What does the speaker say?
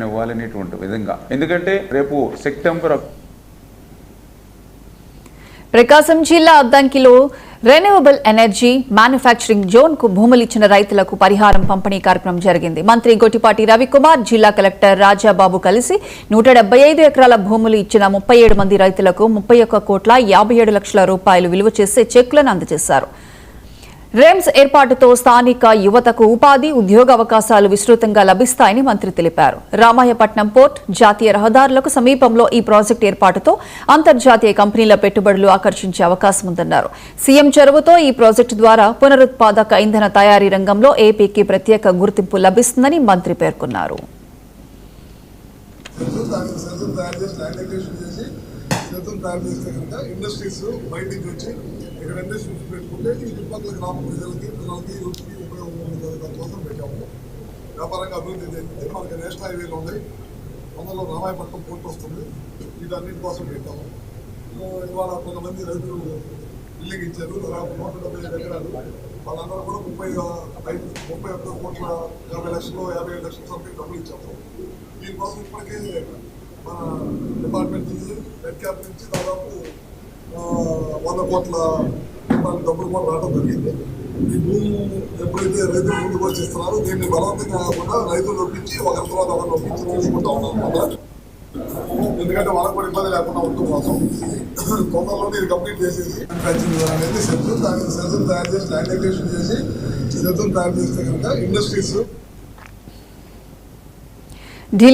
ఇవ్వాలనేటువంటి విధంగా, ఎందుకంటే రేపు సెప్టెంబర్ ప్రకాశం జిల్లా అద్దంకిలో రెన్యూవబుల్ ఎనర్జీ మ్యానుఫ్యాక్చరింగ్ జోన్ కు భూములు ఇచ్చిన రైతులకు పరిహారం పంపిణీ కార్యక్రమం జరిగింది. మంత్రి గొట్టిపాటి రవికుమార్, జిల్లా కలెక్టర్ రాజాబాబు కలిసి 175 ఎకరాల భూములు ఇచ్చిన 37 మంది రైతులకు 31,57,00,000 రూపాయలు విలువ చేసే చెక్కులను అందజేశారు. రేమ్స్ ఏర్పాటుతో స్థానిక యువతకు ఉపాధి, ఉద్యోగ అవకాశాలు విస్తృతంగా లభిస్తాయని మంత్రి తెలిపారు. రామాయపట్నం పోర్ట్, జాతీయ రహదారులకు సమీపంలో ఈ ప్రాజెక్టు ఏర్పాటుతో అంతర్జాతీయ కంపెనీల పెట్టుబడులు ఆకర్షించే అవకాశం ఉందన్నారు. సీఎం చొరవతో ఈ ప్రాజెక్టు ద్వారా పునరుత్పాదక ఇంధన తయారీ రంగంలో ఏపీకి ప్రత్యేక గుర్తింపు లభిస్తుందని మంత్రి పేర్కొన్నారు. ఇక్కడ ఇండస్ట్రీస్ పెట్టుకుంటే ఈ చుట్టుపక్కల గ్రామ ప్రజలకి పిల్లలకి యూత్కి ఉపయోగం ఉంటుంది. దానికోసం పెట్టాము. వ్యాపారంగా అభివృద్ధి చెందింది. మనకి నేషనల్ హైవేలు ఉన్నాయి, అందులో రామాయపట్నం పోర్ట్ వస్తుంది. వీటన్నిటి కోసం పెట్టాము. ఇవాళ కొంతమంది రైతులు బిల్డింగ్ ఇచ్చారు, 175 ఎకరాలు. వాళ్ళందరూ కూడా 31 కోట్ల 50 లక్షలు 57 లక్షల సంథింగ్ డబ్బులు ఇచ్చాము. దీనికోసం ఇప్పటికే మన డిపార్ట్మెంట్ నుంచి రెడ్ క్యాప్ నుంచి దాదాపు 100 కోట్ల రూపాయల డబ్బులు కూడా రావడం జరిగింది. ఈ భూమి ఎప్పుడైతే రైతులు ముందుకు వచ్చిస్తున్నారో దీన్ని బలవంతంగా కాకుండా రైతులు ఒప్పించి ఒకరి తర్వాత ఒకరిని ఒప్పించి తీసుకుంటా ఉన్నాం అన్నమాట. ఎందుకంటే వాళ్ళకు కూడా ఇబ్బంది లేకుండా ఉండటం కోసం తొందరలోనే ఇది కంప్లీట్ చేసేసి అనేది సెంటర్, దానికి సెంటర్ తయారు చేసి ల్యాండ్ అక్విజిషన్ చేసి సెంటర్ తయారు చేస్తే కనుక ఇండస్ట్రీస్